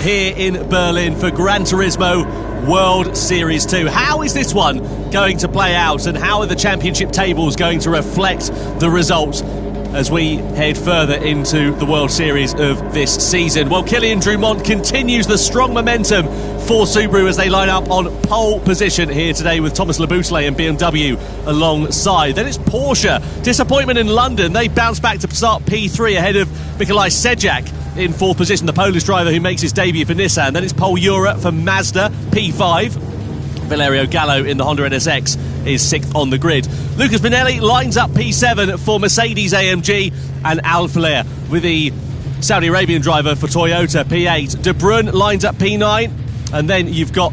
Here in Berlin for Gran Turismo World Series 2. How is this one going to play out, and how are the championship tables going to reflect the results as we head further into the World Series of this season? Well, Kylian Drumont continues the strong momentum for Subaru as they line up on pole position here today with Thomas Leboutelet and BMW alongside. Then it's Porsche. Disappointment in London. They bounce back to start P3 ahead of Nikolaj Sedjak in fourth position, the Polish driver who makes his debut for Nissan. Then it's Pole Europe for Mazda, P5. Valerio Gallo in the Honda NSX is sixth on the grid. Lucas Binelli lines up P7 for Mercedes AMG, and Al Flair with the Saudi Arabian driver for Toyota, P8. De Bruyne lines up P9, and then you've got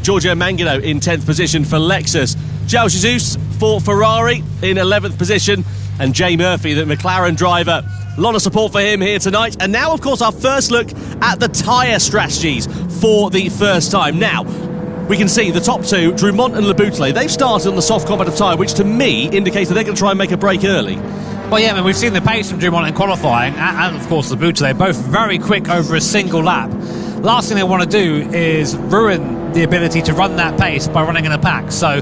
Giorgio Mangano in 10th position for Lexus. João Jesus for Ferrari in 11th position, and Jay Murphy, the McLaren driver. A lot of support for him here tonight. And now, of course, our first look at the tyre strategies for the first time. Now, we can see the top two, Drumont and Leboutelet, they've started on the soft competitive tyre, which to me indicates that they're going to try and make a break early. Well, yeah, I mean, we've seen the pace from Drumont in qualifying, and of course Leboutelet, both very quick over a single lap. Last thing they want to do is ruin the ability to run that pace by running in a pack. So,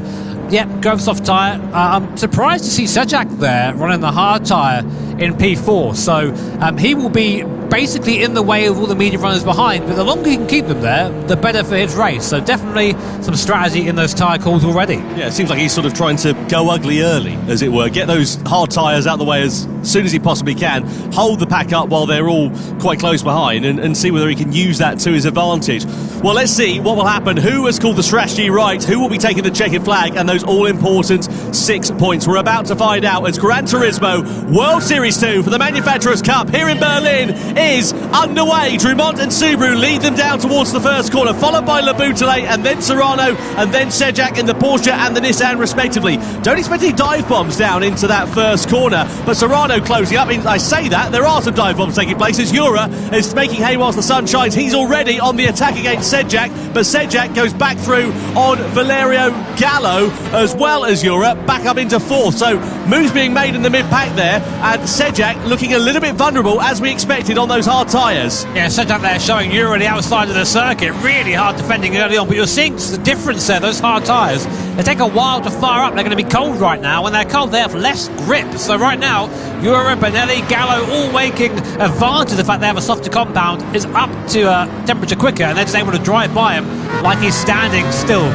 yeah, go for soft tyre. I'm surprised to see Sedjak there running the hard tyre in P4. So he will be basically in the way of all the medium runners behind, but the longer he can keep them there, the better for his race. So definitely some strategy in those tyre calls already. Yeah, it seems like he's sort of trying to go ugly early, as it were. Get those hard tyres out of the way as soon as he possibly can. Hold the pack up while they're all quite close behind, and see whether he can use that to his advantage. Well, let's see what will happen. Who has called the strategy right? Who will be taking the checkered flag and those all-important 6 points? We're about to find out as Gran Turismo World Series 2 for the Manufacturers' Cup here in Berlin is underway. Drumont and Subaru lead them down towards the first corner, followed by Leboutelet and then Serrano and then Sedjak in the Porsche and the Nissan respectively. Don't expect any dive bombs down into that first corner, but Serrano closing up. I say that, there are some dive bombs taking place as Jura is making hay whilst the sun shines. He's already on the attack against Sedjak, but Sedjak goes back through on Valerio Gallo as well as Jura, back up into fourth. So moves being made in the mid-pack there, and Sedjak looking a little bit vulnerable as we expected on those hard tyres. Yeah, Sedjak there showing Jura the outside of the circuit, really hard defending early on, but you're seeing the difference there, those hard tyres. They take a while to fire up, they're going to be cold right now. When they're cold, they have less grip. So right now, Jura, Benelli, Gallo all making advantage of the fact they have a softer compound, is up to temperature quicker, and they're just able to drive by him like he's standing still.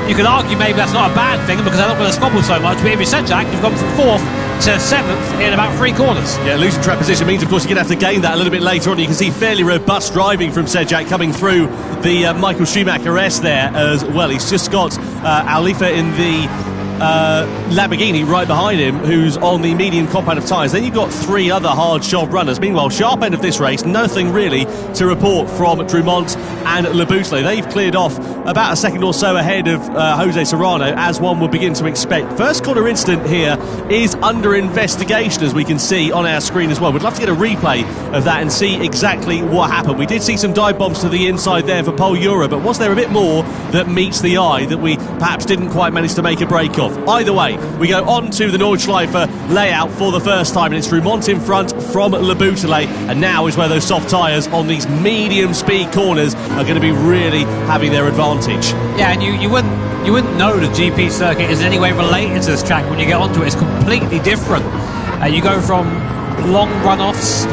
You could argue maybe that's not a bad thing because they're not going to squabble so much, but if you're Sedjak, you've gone from fourth to seventh in about 3 corners. Yeah, losing track position means, of course, you're going to have to gain that a little bit later on. You can see fairly robust driving from Sedjak coming through the Michael Schumacher S there as well. He's just got Alifa in the Lamborghini right behind him, who's on the medium compound of tyres. Then you've got 3 other hard shod runners. Meanwhile, sharp end of this race, nothing really to report from Drumont and Leboutelet. They've cleared off about a second or so ahead of Jose Serrano, as one would begin to expect. First corner incident here is under investigation, as we can see on our screen as well. We'd love to get a replay of that and see exactly what happened. We did see some dive bombs to the inside there for Pole Euro, but was there a bit more that meets the eye that we perhaps didn't quite manage to make a break of? Either way, we go on to the Nordschleife layout for the first time, and it's Rumont in front from Le Boutelet, and now is where those soft tyres on these medium speed corners are going to be really having their advantage. Yeah, and you wouldn't know the GP circuit is in any way related to this track when you get onto it. It's completely different. You go from long runoffs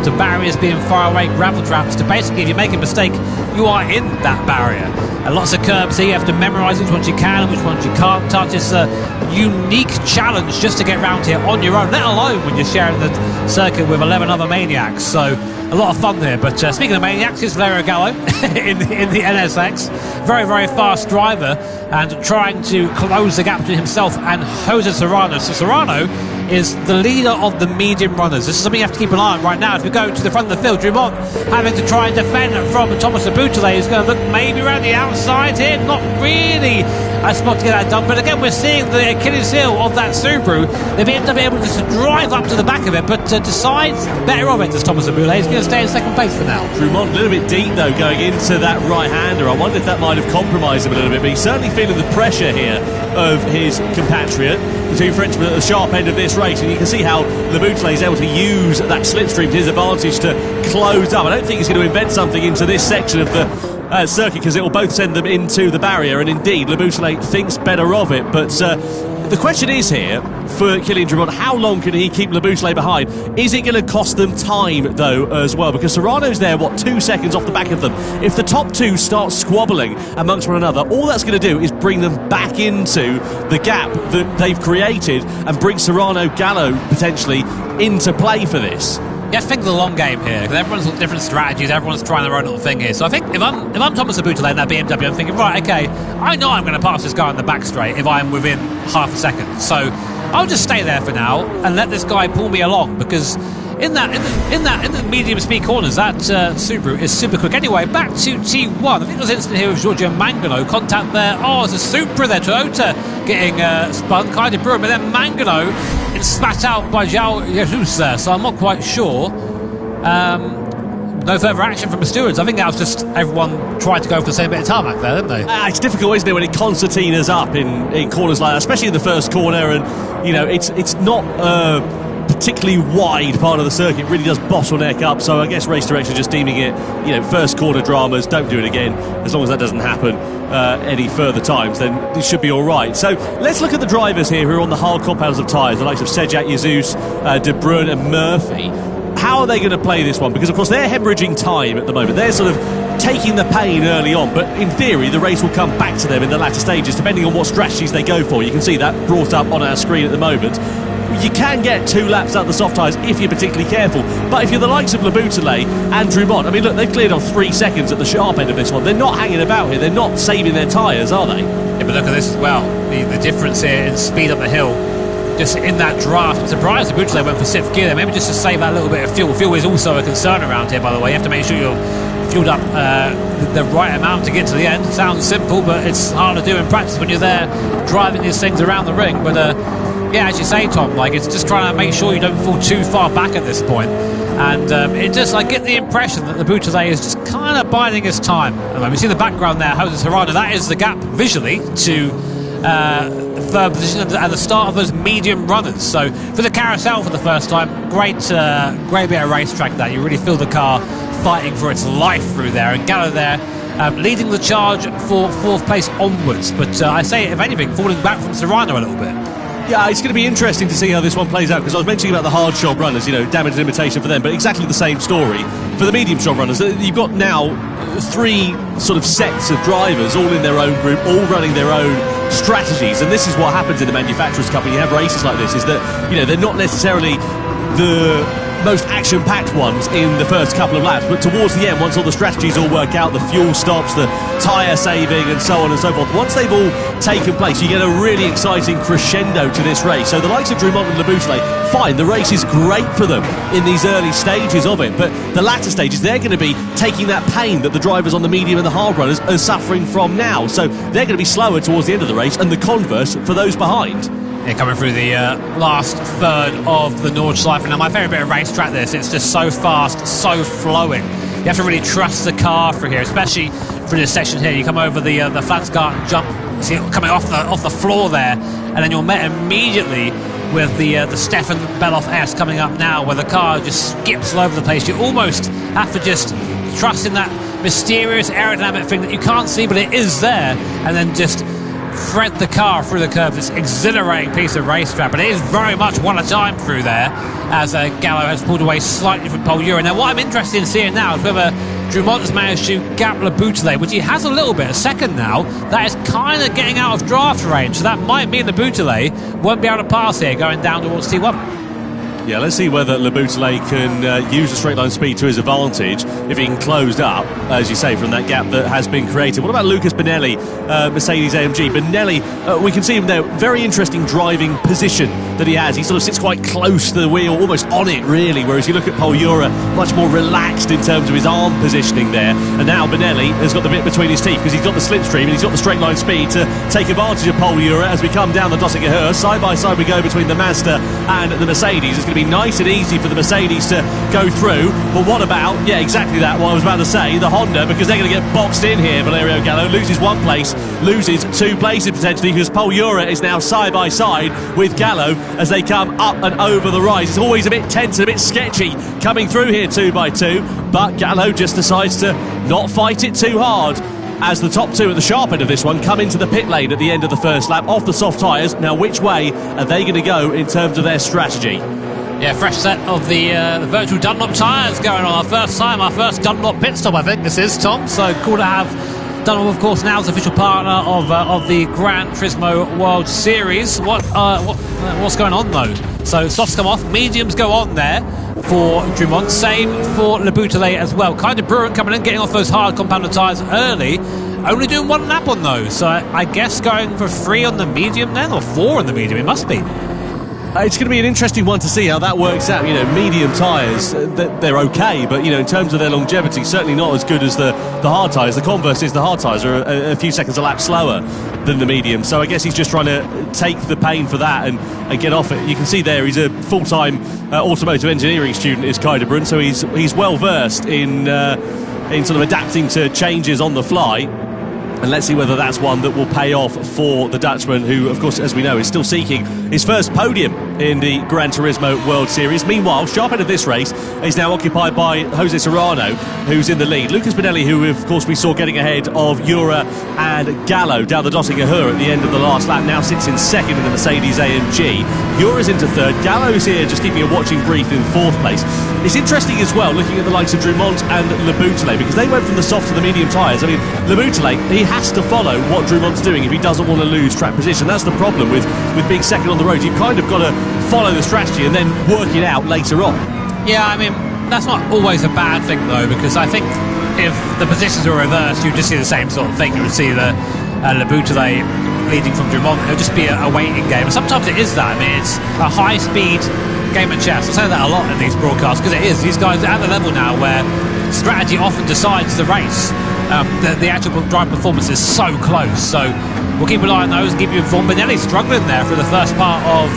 to barriers being far away, gravel traps, to basically, if you make a mistake, you are in that barrier. And lots of curbs here, you have to memorise which ones you can and which ones you can't touch. It's a unique challenge just to get around here on your own, let alone when you're sharing the circuit with 11 other maniacs. So a lot of fun there. But speaking of maniacs, here's Valerio Gallo in the NSX. Very, very fast driver and trying to close the gap between himself and Jose Serrano. So Serrano is the leader of the medium runners. This is something you have to keep an eye on right now. As we go to the front of the field, Dumont having to try and defend from Thomas Boutelet, who's going to look maybe around the outside here. Not really a spot to get that done, but again we're seeing the Achilles heel of that Subaru. They've ended up able to drive up to the back of it, but decides better of it as Thomas Boutelet. He's going to stay in second place for now. Dumont a little bit deep though going into that right-hander. I wonder if that might have compromised him a little bit, but he's certainly feeling the pressure here of his compatriot. The two Frenchmen at the sharp end of this race, and you can see how Le Boutelet is able to use that slipstream to his advantage to close up. I don't think he's going to invent something into this section of the circuit, because it will both send them into the barrier, and indeed Le Boutelet thinks better of it. But the question is here for Kylian Dumont, how long can he keep Le Boutelet behind? Is it going to cost them time though as well, because Serrano's there 2 seconds off the back of them. If the top two start squabbling amongst one another, all that's going to do is bring them back into the gap that they've created and bring Serrano Gallo potentially into play for this. You have to think of the long game here, because everyone's got different strategies, everyone's trying their own little thing here. So I think if I'm Thomas Boutelet in that BMW, I'm thinking, right, okay, I know I'm going to pass this guy on the back straight if I'm within half a second. So I'll just stay there for now and let this guy pull me along, because in the medium speed corners, that Subaru is super quick. Anyway, back to T1. I think there was an incident here with Giorgio Mangano. Contact there. Oh, it's a Supra there. Toyota getting spun, kind of brewing, but then Mangano is spat out by João Jesus there. So I'm not quite sure. No further action from the stewards. I think that was just everyone tried to go for the same bit of tarmac there, didn't they? It's difficult, isn't it, when it concertinas up in corners like that, especially in the first corner, and it's not particularly wide part of the circuit. It really does bottleneck up, so I guess race direction just deeming it, first corner dramas, don't do it again. As long as that doesn't happen any further times, then it should be all right. So let's look at the drivers here who are on the hard compounds of tyres, the likes of Sejak, Jesus, De Bruyne and Murphy. How are they going to play this one? Because of course they're hemorrhaging time at the moment. They're sort of taking the pain early on, but in theory the race will come back to them in the latter stages, depending on what strategies they go for. You can see that brought up on our screen at the moment. You can get 2 laps out the soft tyres if you're particularly careful, but if you're the likes of Le Boutelet and Dumont, I mean, look, they've cleared off 3 seconds at the sharp end of this one. They're not hanging about here. They're not saving their tyres, are they? Yeah, but look at this as well. The difference here in speed up the hill. Just in that draft, I'm surprised Le Boutelet went for 6th gear there, maybe just to save that little bit of fuel. Fuel is also a concern around here, by the way. You have to make sure you're fueled up the right amount to get to the end. Sounds simple, but it's hard to do in practice when you're there driving these things around the ring. But yeah, as you say, Tom, it's just trying to make sure you don't fall too far back at this point. And I get the impression that the Boutelet is just kind of biding his time. We see the background there, Jose Serrano. That is the gap visually to third position at the start of those medium runners. So for the carousel for the first time, great bit of racetrack there. You really feel the car fighting for its life through there, and Gallo there leading the charge for 4th place onwards. But I say, if anything, falling back from Serrano a little bit. Yeah, it's going to be interesting to see how this one plays out, because I was mentioning about the hard shot runners, damage and limitation for them, but exactly the same story for the medium shot runners. You've got now 3 sort of sets of drivers, all in their own group, all running their own strategies, and this is what happens in the Manufacturers' Cup when you have races like this, is that they're not necessarily the most action-packed ones in the first couple of laps, but towards the end, once all the strategies all work out, the fuel stops, the tyre saving and so on and so forth, once they've all taken place, you get a really exciting crescendo to this race. So the likes of Drummond and Leboutelet, fine, the race is great for them in these early stages of it, but the latter stages, they're going to be taking that pain that the drivers on the medium and the hard runners are suffering from now, so they're going to be slower towards the end of the race, and the converse for those behind. Yeah, coming through the last third of the Nordschleife. Now, my favourite bit of racetrack this, it's just so fast, so flowing. You have to really trust the car through here, especially through this section here. You come over the Flatsgarten jump, see it coming off the floor there, and then you're met immediately with the Stefan Beloff S coming up now, where the car just skips all over the place. You almost have to just trust in that mysterious aerodynamic thing that you can't see, but it is there, and then just thread the car through the curves. It's an exhilarating piece of racetrack, but it is very much one at a time through there, as Gallo has pulled away slightly from Paul Ura. Now, what I'm interested in seeing now is whether Drummond has managed to gap Leboutelet, which he has a little bit, a second now. That is kind of getting out of draft range, so that might mean Leboutelet won't be able to pass here going down towards T1. Yeah, let's see whether Leboutelet can use the straight line speed to his advantage if he can close up, as you say, from that gap that has been created. What about Lucas Benelli, Mercedes-AMG? Benelli, we can see him there, very interesting driving position that he has. He sort of sits quite close to the wheel, almost on it really, whereas you look at Paul Ura, much more relaxed in terms of his arm positioning there. And now Benelli has got the bit between his teeth because he's got the slipstream and he's got the straight line speed to take advantage of Paul Ura as we come down the Dossiger. Side by side we go between the Mazda and the Mercedes. It's going to be nice and easy for the Mercedes to go through, but what about, yeah, exactly that, what I was about to say, the Honda, because they're going to get boxed in here. Valerio Gallo loses one place, loses two places potentially, because Paul Ura is now side by side with Gallo as they come up and over the rise. It's always a bit tense and a bit sketchy coming through here 2 by 2, but Gallo just decides to not fight it too hard as the top two at the sharp end of this one come into the pit lane at the end of the first lap off the soft tyres. Now, which way are they going to go in terms of their strategy? Yeah, fresh set of the virtual Dunlop tyres going on. Our first time, our first Dunlop pit stop, I think this is, Tom. So cool to have Dunlop, of course, now as official partner of the Gran Turismo World Series. What's going on though? So softs come off, mediums go on there for Drummond. Same for Leboutelet as well. Kind of Bruin coming in, getting off those hard compounded tyres early. Only doing one lap on those. So I guess going for 3 on the medium then, or 4 on the medium. It must be. It's going to be an interesting one to see how that works out. You know, medium tyres, they're okay, but, you know, in terms of their longevity, certainly not as good as the hard tyres. The converse is the hard tyres are a few seconds a lap slower than the medium. So I guess he's just trying to take the pain for that and get off it. You can see there he's a full-time automotive engineering student, is Kai de Bruyne, so he's well versed in sort of adapting to changes on the fly. And let's see whether that's one that will pay off for the Dutchman, who, of course, as we know, is still seeking his first podium in the Gran Turismo World Series. Meanwhile, sharp end of this race is now occupied by Jose Serrano, who's in the lead. Lucas Benelli, who, of course, we saw getting ahead of Ura and Gallo down the Dossiger at the end of the last lap, now sits in second in the Mercedes-AMG. Ura's into third. Gallo's here just keeping a watching brief in fourth place. It's interesting as well, looking at the likes of Drummond and Leboutelet, because they went from the soft to the medium tyres. I mean, Leboutelet, he has to follow what Drummond's doing if he doesn't want to lose track position. That's the problem with being second on the road. You've kind of got to follow the strategy and then work it out later on. Yeah, I mean, that's not always a bad thing though, because I think if the positions were reversed, you'd just see the same sort of thing. You would see the Leboutelet leading from Drummond. It would just be a waiting game. And sometimes it is that. I mean, it's a high-speed game of chess. I say that a lot in these broadcasts because it is. These guys are at the level now where strategy often decides the race. The actual drive performance is so close. So we'll keep an eye on those and keep you informed. Benelli struggling there for the first part of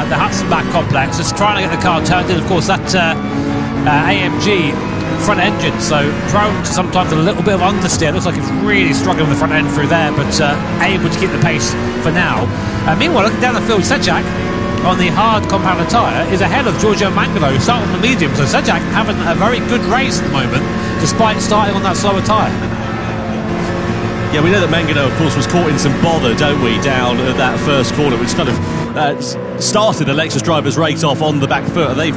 the Hudson-Back complex, just trying to get the car turned in. Of course, that AMG front engine, so prone to sometimes a little bit of understeer. Looks like it's really struggling with the front end through there, but able to keep the pace for now. Meanwhile, looking down the field, Sejak on the hard compounded tyre is ahead of Giorgio Mangano, who started on the medium. So Sejak having a very good race at the moment, despite starting on that slower tyre. Yeah, we know that Mangano, of course, was caught in some bother, don't we, down at that first corner, which kind of started the Lexus drivers' race off on the back foot. They've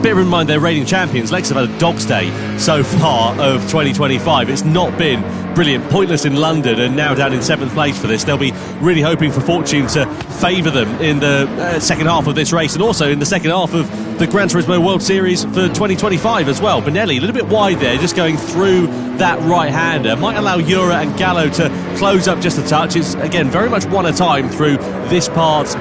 bear in mind they're reigning champions. Lex have had a dog's day so far of 2025. It's not been brilliant. Pointless in London and now down in 7th place for this. They'll be really hoping for fortune to favour them in the second half of this race, and also in the second half of the Gran Turismo World Series for 2025 as well. Benelli a little bit wide there, just going through that right-hander. Might allow Jura and Gallo to close up just a touch. It's, again, very much one at a time through this part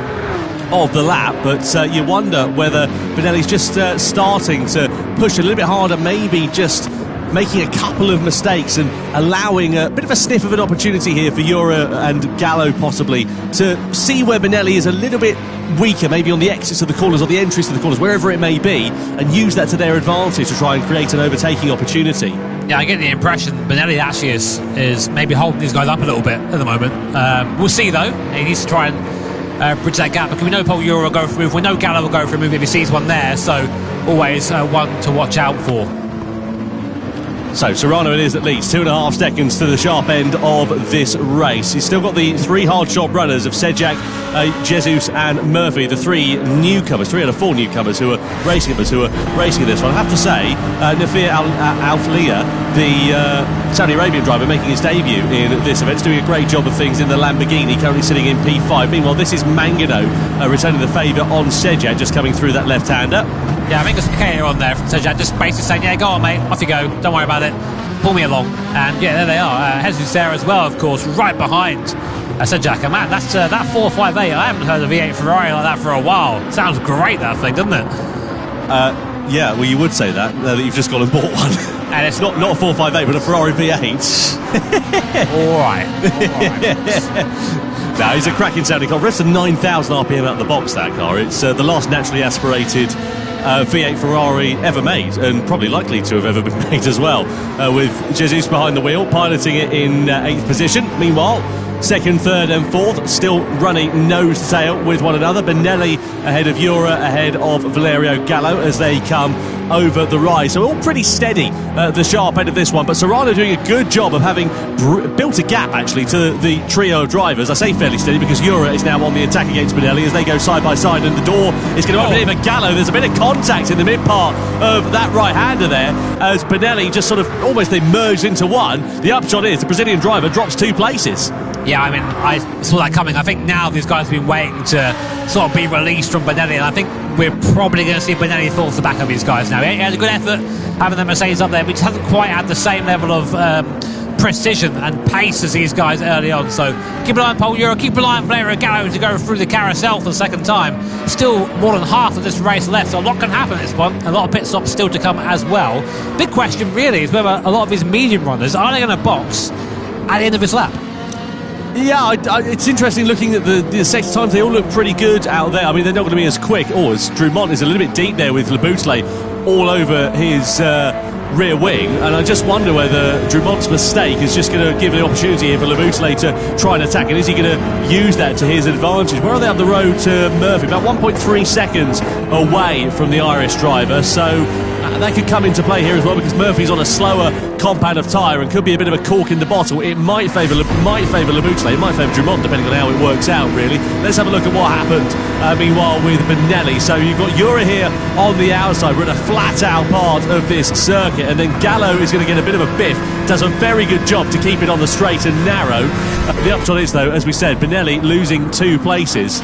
of the lap, but you wonder whether Benelli's just starting to push a little bit harder, maybe just making a couple of mistakes and allowing a bit of a sniff of an opportunity here for Jura and Gallo possibly to see where Benelli is a little bit weaker, maybe on the exits of the corners or the entries to the corners, wherever it may be, and use that to their advantage to try and create an overtaking opportunity. Yeah, I get the impression Benelli actually is maybe holding these guys up a little bit at the moment. We'll see though. He needs to try and bridge that gap, because we know Paul Jura will go for a move, we know Gallo will go for a move if he sees one there, so always one to watch out for. So Serrano it is at least 2.5 seconds to the sharp end of this race. He's still got the 3 hard shot runners of Sejak, Jesus and Murphy, the 3 newcomers, 3 out of 4 newcomers who are racing this one. I have to say, Nafir Al-Flia, the Saudi Arabian driver making his debut in this event, is doing a great job of things in the Lamborghini, currently sitting in P5. Meanwhile, this is Mangano returning the favour on Sejak, just coming through that left-hander. Yeah, I think there's a K on there from Sejak, just basically saying, yeah, go on mate, off you go, don't worry about it, pull me along. And yeah, there they are. Jesus there as well, of course, right behind Sejak. And man, that's that 458. I haven't heard a V8 Ferrari like that for a while. Sounds great, that thing, doesn't it? Yeah, well, you would say that you've just gone and bought one. And it's not a 458, but a Ferrari V8. All right. No, he's a cracking sounding car. Rest of 9,000 RPM out of the box, that car. It's the last naturally aspirated V8 Ferrari ever made, and probably likely to have ever been made as well, with Jesus behind the wheel, piloting it in 8th position. Meanwhile, 2nd, 3rd and 4th still running nose to tail with one another. Benelli ahead of Jura, ahead of Valerio Gallo as they come over the rise. So all pretty steady at the sharp end of this one, but Serrano doing a good job of having built a gap actually to the trio of drivers. I say fairly steady because Jura is now on the attack against Benelli as they go side by side, and the door is going to open in for Gallo. There's a bit of contact in the mid part of that right-hander there as Benelli just sort of almost they merged into one. The upshot is the Brazilian driver drops 2 places. Yeah, I mean, I saw that coming. I think now these guys have been waiting to sort of be released from Benelli, and I think we're probably going to see Benelli fall off the back of these guys now. He had a good effort having the Mercedes up there, but just hasn't quite had the same level of precision and pace as these guys early on. So keep an eye on Paul Jura, keep an eye on Valerio Gallo to go through the carousel for the second time. Still more than half of this race left, so a lot can happen in this one. A lot of pit stops still to come as well. Big question really is whether a lot of these medium runners, are they going to box at the end of this lap? Yeah, it's interesting looking at the sector times. They all look pretty good out there. I mean, they're not going to be as quick. As Drumont is a little bit deep there with Laboutelet all over his rear wing, and I just wonder whether Drumont's mistake is just going to give an opportunity here for Laboutelet to try and attack, and is he going to use that to his advantage? Where are they up the road to Murphy? About 1.3 seconds away from the Irish driver, so that could come into play here as well, because Murphy's on a slower compound of tyre and could be a bit of a cork in the bottle. It might favour Laboutelet, it might favour Drumont, depending on how it works out, really. Let's have a look at what happened meanwhile with Benelli. So you've got Jura here on the outside. We're in a flat out part of this circuit, and then Gallo is going to get a bit of a biff. Does a very good job to keep it on the straight and narrow. The upshot is, though, as we said, Benelli losing 2 places.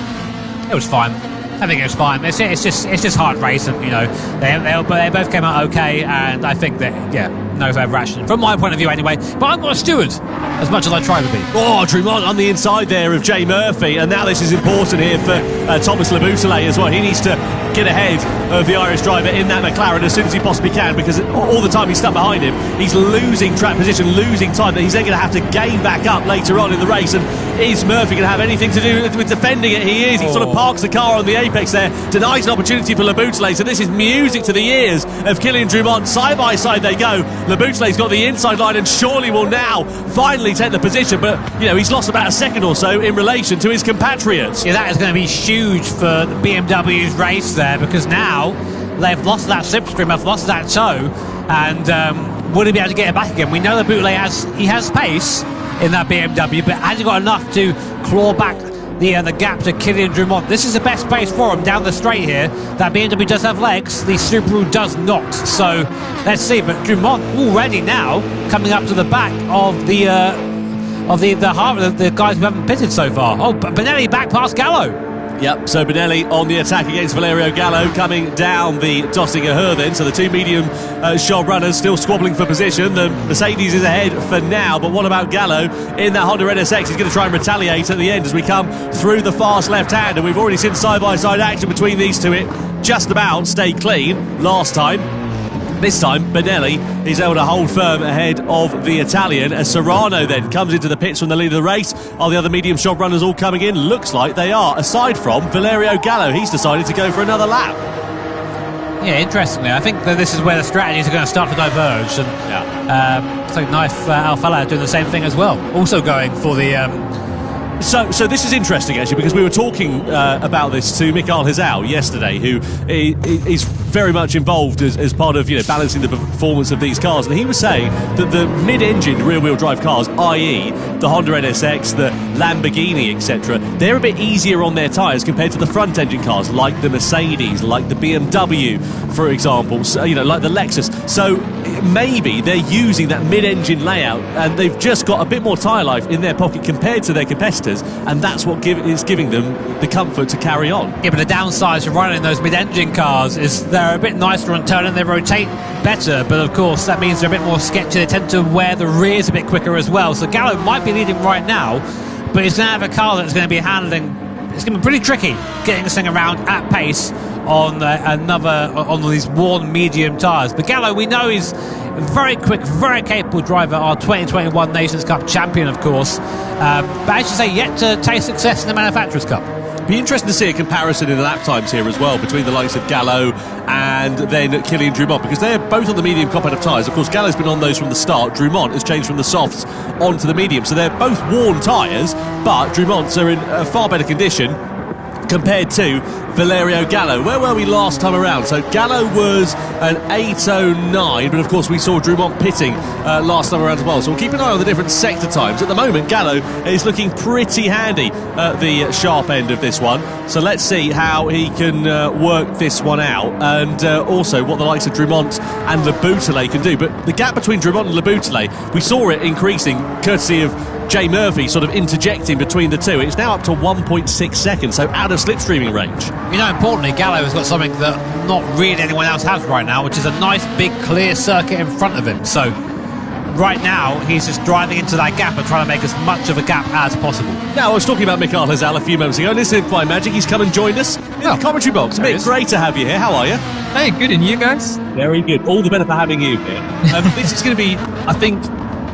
It was fine. I think it was fine. It's just hard racing, you know. They both came out okay, and I think that, yeah, no further action from my point of view anyway. But I'm not a steward as much as I try to be. Drumont on the inside there of Jay Murphy, and now this is important here for Thomas Laboutelet as well. He needs to get ahead of the Irish driver in that McLaren as soon as he possibly can, because all the time he's stuck behind him, he's losing track position, losing time that he's then going to have to gain back up later on in the race. And is Murphy going to have anything to do with defending it? He is. He sort of parks the car on the apex there, denies an opportunity for Laboutelet. So this is music to the ears of Kylian Drumont. Side by side they go. Laboutelet's got the inside line and surely will now finally take the position, but you know, he's lost about a second or so in relation to his compatriots. Yeah, that is going to be huge for the BMW's race there, because now they've lost that slipstream, they've lost that toe, and will he be able to get it back again? We know that Laboutelet has pace in that BMW, but has he got enough to claw back the gap to Kylian Drummond. This is the best place for him down the straight here. That BMW does have legs, the Subaru does not. So let's see. But Drummond already now coming up to the back of the guys who haven't pitted so far. Oh, Benelli back past Gallo. Yep, so Benelli on the attack against Valerio Gallo coming down the Dossinger Her then. So the two medium shod runners still squabbling for position. The Mercedes is ahead for now, but what about Gallo in that Honda NSX? He's going to try and retaliate at the end as we come through the fast left hand, and we've already seen side-by-side action between these two. It just about stayed clean last time. This time, Benelli is able to hold firm ahead of the Italian as Serrano then comes into the pits from the lead of the race. Are the other medium shod runners all coming in? Looks like they are, aside from Valerio Gallo. He's decided to go for another lap. Yeah, interestingly, I think that this is where the strategies are going to start to diverge. And so Knife Alfala doing the same thing as well, also going for the... So this is interesting, actually, because we were talking about this to Mikael Hizal yesterday, who is very much involved as part of balancing the performance of these cars, and he was saying that the mid-engined rear-wheel drive cars, i.e. the Honda NSX, the Lamborghini, etc., they're a bit easier on their tyres compared to the front-engine cars, like the Mercedes, like the BMW, for example, so, like the Lexus. So maybe they're using that mid-engine layout, and they've just got a bit more tyre life in their pocket compared to their competitors, and that's what is giving them the comfort to carry on. Yeah, but the downside to running those mid-engine cars is they're a bit nicer on turn and they rotate better, but of course that means they're a bit more sketchy. They tend to wear the rears a bit quicker as well. So Gallo might be leading right now, but he's going to have a car that's going to be handling. It's going to be pretty tricky getting this thing around at pace on on these worn medium tyres. But Gallo, we know he's a very quick, very capable driver, our 2021 Nations Cup champion, of course. But as you say, yet to taste success in the Manufacturers' Cup. Be interesting to see a comparison in the lap times here as well between the likes of Gallo and then Kylian Drummond, because they're both on the medium compound of tyres. Of course, Gallo's been on those from the start. Drummond has changed from the softs onto the medium, so they're both worn tyres, but Drummond's are in a far better condition compared to Valerio Gallo. Where were we last time around? So Gallo was an 8:09, but of course we saw Drummond pitting last time around as well. So we'll keep an eye on the different sector times. At the moment, Gallo is looking pretty handy at the sharp end of this one. So let's see how he can work this one out, and also what the likes of Drummond and Le Bouteille can do. But the gap between Drummond and Le Bouteille, we saw it increasing courtesy of Jay Murphy sort of interjecting between the two. It's now up to 1.6 seconds, so out of slipstreaming range. Importantly, Gallo has got something that not really anyone else has right now, which is a nice big clear circuit in front of him. So right now he's just driving into that gap and trying to make as much of a gap as possible. Now, I was talking about Mikael Hizal a few moments ago, and this is Fly Magic. He's come and joined us in the commentary box. Mick, great to have you here. How are you? Hey, good, and you guys? Very good. All the better for having you here. This is going to be, I think,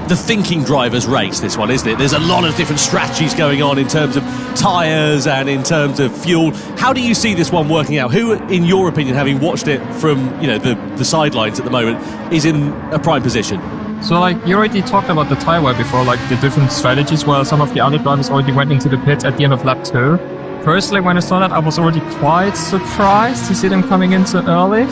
the thinking driver's race, this one, isn't it? There's a lot of different strategies going on in terms of tyres and in terms of fuel. How do you see this one working out? Who, in your opinion, having watched it from the sidelines at the moment, is in a prime position? So, you already talked about the tyre wear before, the different strategies where some of the other drivers already went into the pit at the end of lap 2. Personally, when I saw that, I was already quite surprised to see them coming in so early,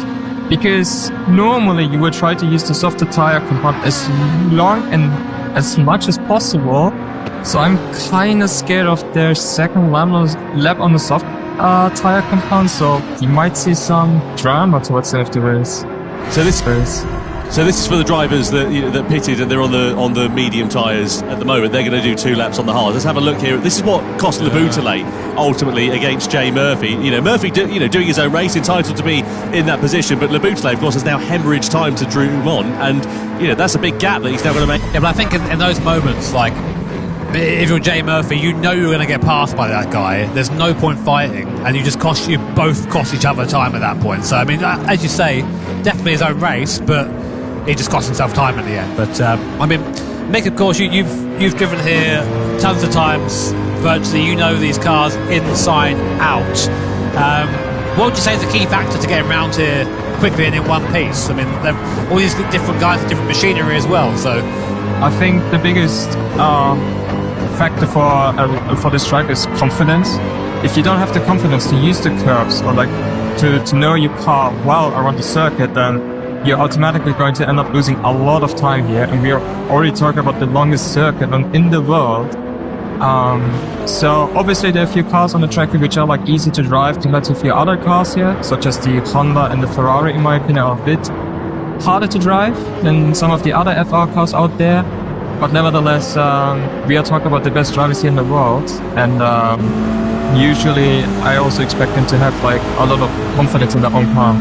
because normally you would try to use the softer tyre compound as long and as much as possible. So I'm kind of scared of their second lap on the soft tyre compound, so you might see some drama towards the end of the race. So this is for the drivers that pitted and they're on the medium tyres at the moment. They're going to do 2 laps on the hard. Let's have a look here. This is what cost Le Bouteille ultimately against Jay Murphy. Murphy doing his own race, entitled to be in that position, but Le Bouteille, of course, has now hemorrhaged time to Drummond, and that's a big gap that he's now going to make. Yeah, but I think in those moments, if you're Jay Murphy, you know you're going to get passed by that guy. There's no point fighting, and you both cost each other time at that point. So I mean, as you say, definitely his own race, but he just cost himself time at the end. But Mick, of course, you've driven here tons of times. Virtually, you know these cars inside out. What would you say is the key factor to getting around here quickly and in one piece? I mean, all these different guys with different machinery as well. So, I think the biggest factor for this track is confidence. If you don't have the confidence to use the curves or to know your car well around the circuit, then you're automatically going to end up losing a lot of time here. And we are already talking about the longest circuit in the world. So obviously there are a few cars on the track which are like easy to drive compared to a few other cars here, such as the Honda and the Ferrari, in my opinion, are a bit harder to drive than some of the other FR cars out there. But nevertheless, we are talking about the best drivers here in the world, and usually I also expect them to have like a lot of confidence in their own car.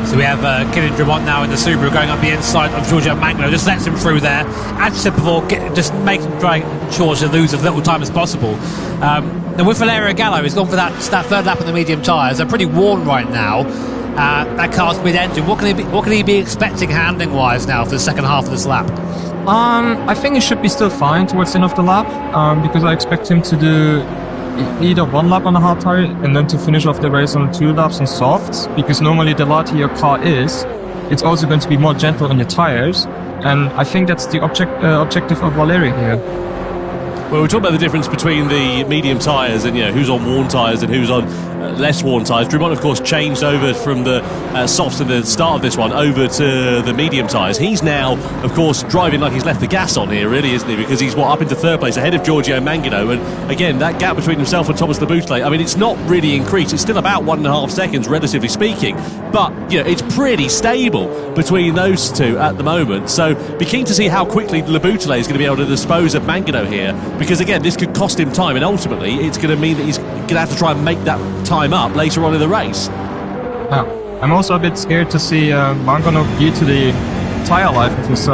So we have Kylian Drummond now in the Subaru going up the inside of Giorgio Magno, just lets him through there. As I said before, just trying sure to lose as little time as possible. And with Valerio Gallo, he's gone for that third lap on the medium tyres. They're pretty worn right now. That car's mid-engine. What can he be expecting handling-wise now for the second half of this lap? I think he should be still fine towards the end of the lap, because I expect him to do either one lap on a hard tire and then to finish off the race on 2 laps on softs, because normally the lighter your car is, it's also going to be more gentle on your tires, and I think that's the objective of Valerio here. Well, we're talking about the difference between the medium tyres and, who's on worn tyres and who's on less worn tyres. Drummond, of course, changed over from the softs at the start of this one over to the medium tyres. He's now, of course, driving like he's left the gas on here, really, isn't he? Because he's, up into third place, ahead of Giorgio Mangano. And, again, that gap between himself and Thomas Laboutelet, I mean, it's not really increased. It's still about 1.5 seconds, relatively speaking. But, it's pretty stable between those two at the moment. So, be keen to see how quickly Laboutelet is going to be able to dispose of Mangano here. Because, again, this could cost him time. And, ultimately, it's going to mean that he's going to have to try and make that time up later on in the race. I'm also a bit scared to see Mangano, due to the tyre life of his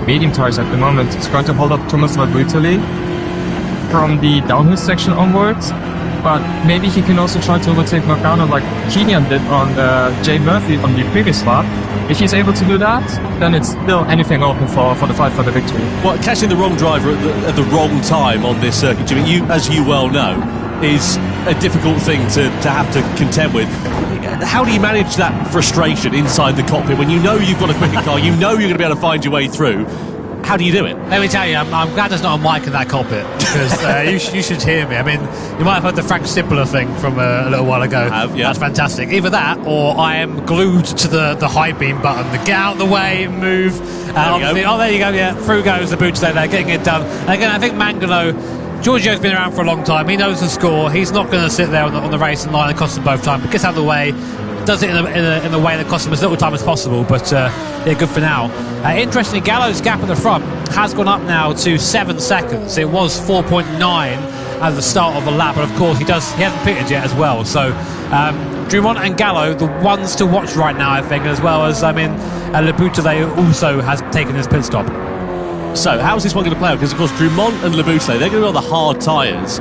medium tyres at the moment. It's going to hold up Thomas Laboutelet from the downhill section onwards, but maybe he can also try to overtake Mangano like Kylian did on Jay Murphy on the previous lap. If he's able to do that, then it's still anything open for the fight for the victory. Well, catching the wrong driver at the wrong time on this circuit, Jimmy, as you well know, is a difficult thing to have to contend with. How do you manage that frustration inside the cockpit when you know you've got a quicker car, you know you're going to be able to find your way through? How do you do it? Let me tell you, I'm glad there's not a mic in that cockpit, because you should hear me. I mean, you might have heard the Frank Stippler thing from a little while ago. I have, yeah. That's fantastic. Either that, or I am glued to the high beam button. The get out of the way, move. There you go, yeah. Through goes the Boutelet there, getting it done. And again, I think Mangano, Giorgio's been around for a long time. He knows the score. He's not going to sit there on the racing line and cost them both time. But gets out of the way, does it in a way that costs him as little time as possible. But yeah, good for now. Interestingly, Gallo's gap at the front has gone up now to 7 seconds. It was 4.9 at the start of the lap, but of course he hasn't pitted yet as well. So Drummond and Gallo, the ones to watch right now, I think, as well as Laboutelet also has taken his pit stop. So, how's this one going to play out? Because, of course, Drummond and Laboutelet, they're going to be on the hard tyres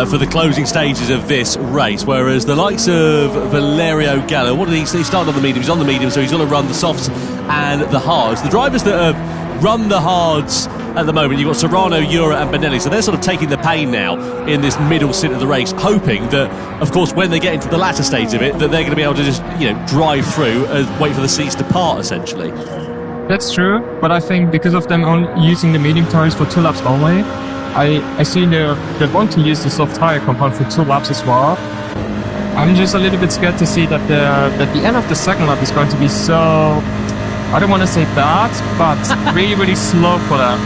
for the closing stages of this race, whereas the likes of Valerio Gallo, what did he started on the medium? He's on the medium, so he's going to run the softs and the hards. The drivers that have run the hards at the moment, you've got Serrano, Ura and Benelli, so they're sort of taking the pain now in this middle stint of the race, hoping that, of course, when they get into the latter stage of it, that they're going to be able to just, drive through and wait for the seats to part, essentially. That's true, but I think because of them using the medium tyres for 2 laps only, I see they want to use the soft tyre compound for 2 laps as well. I'm just a little bit scared to see that the end of the second lap is going to be so, I don't want to say bad, but really, really slow for them,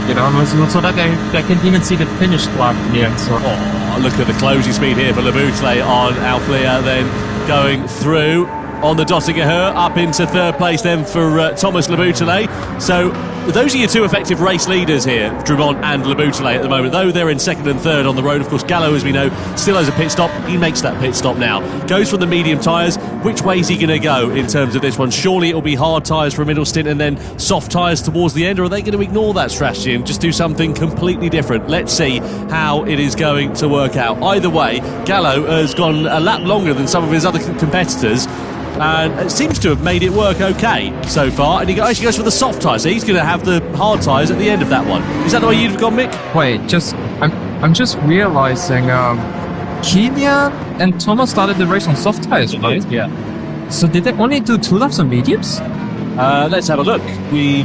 so that they can even see the finished lap in the end. So. Oh, look at the closing speed here for Laboutelet on Alflia, then going through on the Dottinger up into third place then for Thomas Laboutelet. So those are your 2 effective race leaders here, Drummond and Laboutelet at the moment, though they're in second and third on the road. Of course, Gallo, as we know, still has a pit stop. He makes that pit stop now. Goes from the medium tyres. Which way is he going to go in terms of this one? Surely it'll be hard tyres for a middle stint and then soft tyres towards the end, or are they going to ignore that strategy and just do something completely different? Let's see how it is going to work out. Either way, Gallo has gone a lap longer than some of his other competitors, and it seems to have made it work okay so far. And he actually goes for the soft tyres, so he's going to have the hard tyres at the end of that one. Is that the way you'd have gone, Mick? Wait, I'm just realising, Kylian and Thomas started the race on soft tyres, right? Yeah. So did they only do 2 laps on mediums? Let's have a look. They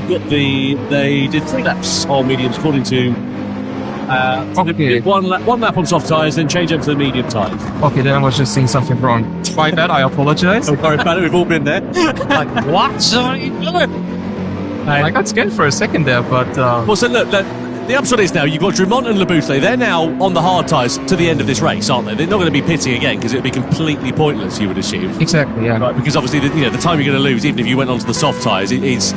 did 3 laps on mediums according to Okay. One lap on soft tyres, then change up to the medium tyres. Okay, then I was just seeing something wrong. My bad, I apologise. Don't worry about it, we've all been there. Like, what are you doing? I got scared for a second there, but... Well, so look, The upshot is now you've got Drummond and Laboutelet. They're now on the hard tyres to the end of this race, aren't they? They're not going to be pitting again because it would be completely pointless, you would assume. Exactly, yeah. Right, because obviously, the time you're going to lose, even if you went onto the soft tyres, it's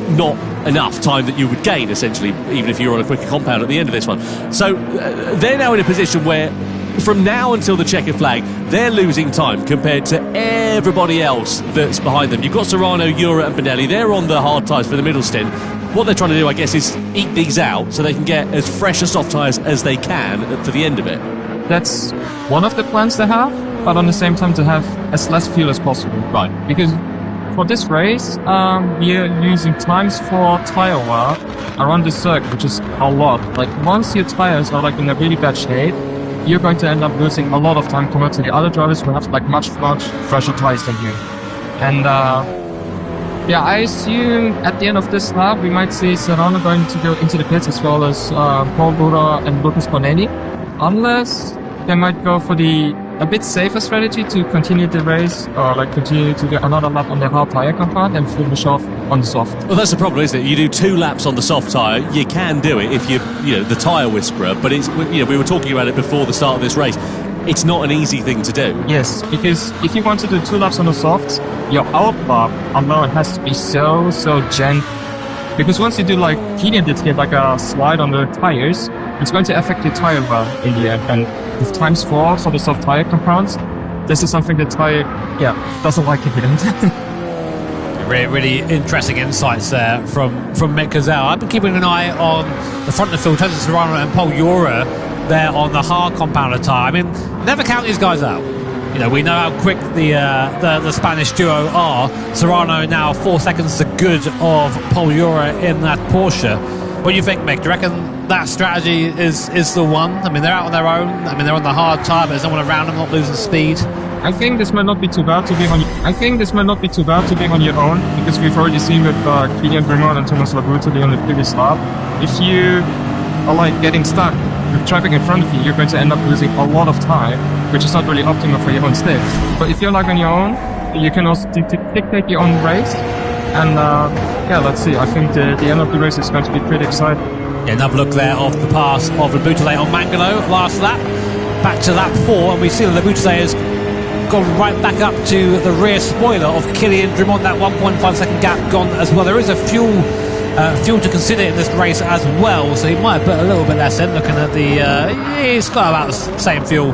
not enough time that you would gain, essentially, even if you're on a quicker compound at the end of this one. So they're now in a position where, from now until the checkered flag, they're losing time compared to everybody else that's behind them. You've got Serrano, Ura and Benelli. They're on the hard tyres for the middle stint. What they're trying to do, I guess, is eat these out so they can get as fresh a soft tyres as they can for the end of it. That's one of the plans they have, but on the same time to have as less fuel as possible. Right. Because for this race, we're using times for tyre wear around the circuit, which is a lot. Like, once your tyres are in a really bad shape, you're going to end up losing a lot of time compared to the other drivers who have much fresher tyres than you. And I assume at the end of this lap we might see Serrano going to go into the pits as well as Paul Bura and Lucas Bonelli, unless they might go for a bit safer strategy to continue the race or continue to get another lap on the hard tyre compound and finish off on the soft. Well, that's the problem, isn't it? You do 2 laps on the soft tyre, you can do it if you're the tyre whisperer, but it's we were talking about it before the start of this race. It's not an easy thing to do. Yes, because if you want to do 2 laps on the softs, your out lap alone has to be so gentle. Because once you do Kilian did here, a slide on the tyres, it's going to affect your tyre wear in the end. And with times 4 for the soft tyre compounds, this is something that tyre, doesn't like it. Really interesting insights there from Mick Gazelle. I've been keeping an eye on the front of the field, Tony Serrano and Paul Ura there on the hard compounder tyre. I mean, never count these guys out. We know how quick the Spanish duo are. Serrano now 4 seconds the good of Paul Ura in that Porsche. What do you think, Mick? Do you reckon that strategy is the one? I mean, they're out on their own. I mean, they're on the hard tyre, but there's no one around them, not losing speed. I think this might not be too bad to be on. Your own, because we've already seen with Kilian Drummond and Thomas Laboutelet on the previous lap. If you are getting stuck with traffic in front of you, you're going to end up losing a lot of time, which is not really optimal for your own stage. But if you're on your own, you can also dictate your own race. And let's see. I think the end of the race is going to be pretty exciting. Yeah, another look there of the pass of Laboutelet on Mangano last lap. Back to lap 4, and we see Laboutelet has gone right back up to the rear spoiler of Kilian Drummond. That 1.5 second gap gone as well. There is a fuel to consider in this race as well, so he might put a little bit less in. Looking at he's got about the same fuel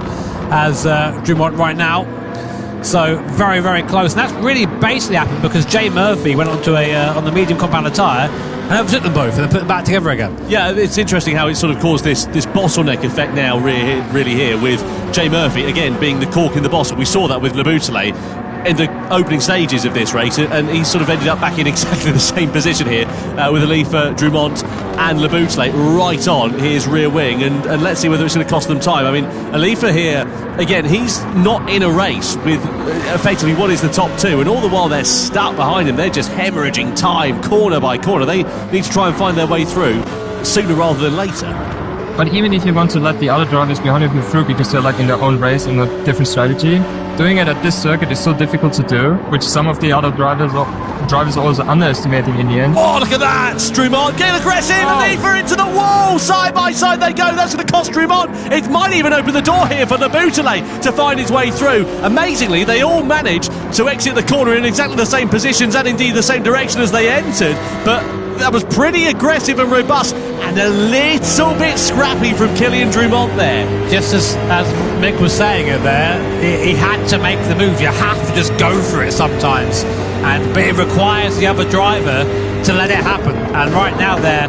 as Drummond right now. So very, very close, and that's really basically happened because Jay Murphy went onto on the medium compounder tyre and overtook them both and then put them back together again. Yeah, it's interesting how it sort of caused this bottleneck effect now really here with Jay Murphy again being the cork in the bottle. We saw that with Laboutelet in the opening stages of this race, and he sort of ended up back in exactly the same position here with Alifa, Drummond and Laboutelet right on his rear wing, and let's see whether it's going to cost them time. I mean, Alifa here, again, he's not in a race with effectively what is the top 2, and all the while they're stuck behind him. They're just hemorrhaging time corner by corner. They need to try and find their way through sooner rather than later. But even if you want to let the other drivers behind you through because they're in their own race in a different strategy, doing it at this circuit is so difficult to do, which some of the other drivers are also underestimating in the end. Oh, look at that! Drummond getting aggressive, and Alifa into the wall! Side by side they go. That's going to cost Drummond. It might even open the door here for Laboutelet to find his way through. Amazingly, they all managed to exit the corner in exactly the same positions and indeed the same direction as they entered, but that was pretty aggressive and robust, and a little bit scrappy from Kilian Drummond there. Just as Mick was saying it there, he had to make the move. You have to just go for it sometimes, but it requires the other driver to let it happen. And right now there,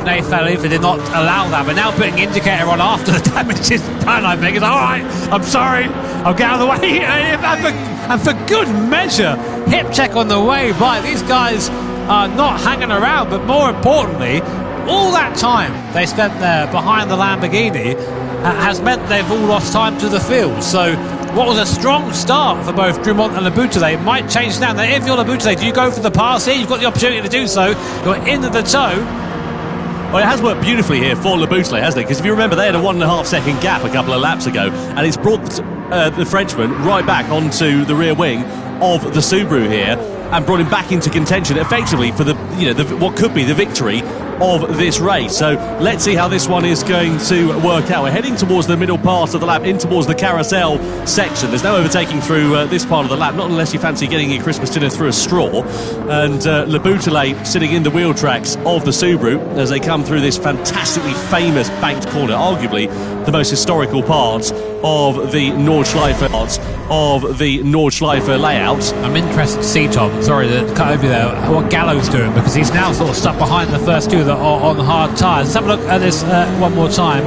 Nathan Alifa did not allow that, but now putting indicator on after the damage is done, I think. It's all right, I'm sorry, I'll get out of the way. And for good measure, hip check on the way by. These guys are not hanging around, but more importantly, all that time they spent there behind the Lamborghini has meant they've all lost time to the field. So what was a strong start for both Drummond and Laboutelet might change now. Now, if you're Laboutelet, do you go for the pass here? You've got the opportunity to do so. You're into the toe. Well, it has worked beautifully here for Laboutelet, hasn't it? Because if you remember, they had a 1.5 second gap a couple of laps ago, and it's brought the Frenchman right back onto the rear wing of the Subaru here and brought him back into contention effectively for what could be the victory of this race. So let's see how this one is going to work out. We're heading towards the middle part of the lap, in towards the carousel section. There's no overtaking through this part of the lap, not unless you fancy getting your Christmas dinner through a straw. And Le Boutelet sitting in the wheel tracks of the Subaru as they come through this fantastically famous banked corner, arguably the most historical part of the Nordschleife layout. I'm interested to see, Tom, sorry to cut over there, what Gallo's doing, because he's now sort of stuck behind the first two that are on hard tyres. Let's have a look at this one more time.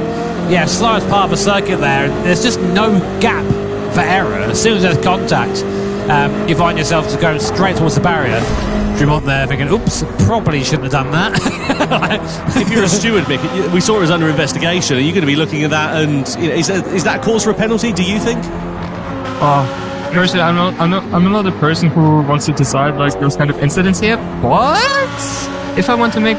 Yeah, slowest part of the circuit there. There's just no gap for error. As soon as there's contact, you find yourself just going straight towards the barrier. Drummond there thinking, oops, probably shouldn't have done that. If you're a steward, Mick, we saw it was under investigation. Are you going to be looking at that? And is that cause for a penalty, do you think? Personally, I'm not a person who wants to decide like those kind of incidents here. But if I want to make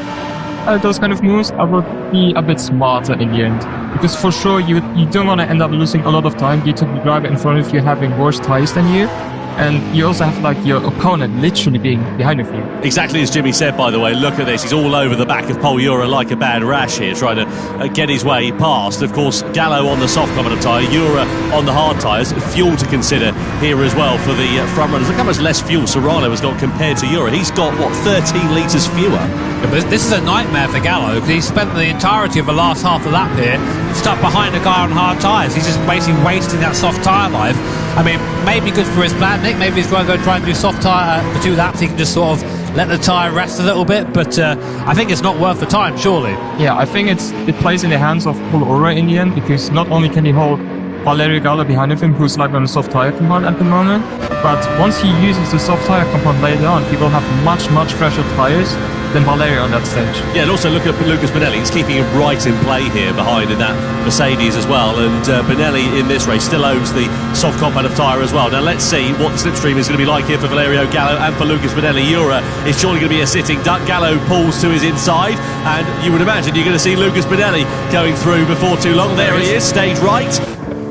those kind of moves, I would be a bit smarter in the end. Because for sure, you don't want to end up losing a lot of time due to the driver in front of you having worse tires than you. And you also have like your opponent literally being behind of you. Exactly as Jimmy said, by the way. Look at this. He's all over the back of Pol Jura like a bad rash here, trying to get his way past. Of course, Gallo on the soft component tyre, Jura on the hard tyres. Fuel to consider here as well for the front runners. Look how much less fuel Serrano has got compared to Jura. He's got, 13 litres fewer? Yeah, but this is a nightmare for Gallo, because he spent the entirety of the last half of the lap here stuck behind a guy on hard tyres. He's just basically wasting that soft tyre life. I mean, maybe good for his plan, Nick. Maybe he's going to go try and do soft tyre for 2 laps. He can just sort of let the tyre rest a little bit. But I think it's not worth the time, surely. Yeah, I think it plays in the hands of Pol Jura in the end, because not only can he hold Valerio Gallo behind of him, who's like on a soft tyre compound at the moment, but once he uses the soft tyre compound later on, he will have much fresher tyres than Valerio on that stage. Yeah, and also look at Lucas Bonelli. He's keeping him right in play here behind in that Mercedes as well. And Bonelli in this race still owns the soft compound of tyre as well. Now let's see what the slipstream is going to be like here for Valerio Gallo and for Lucas Bonelli. Jura is surely going to be a sitting duck. Gallo pulls to his inside, and you would imagine you're going to see Lucas Bonelli going through before too long. There he is, stage right.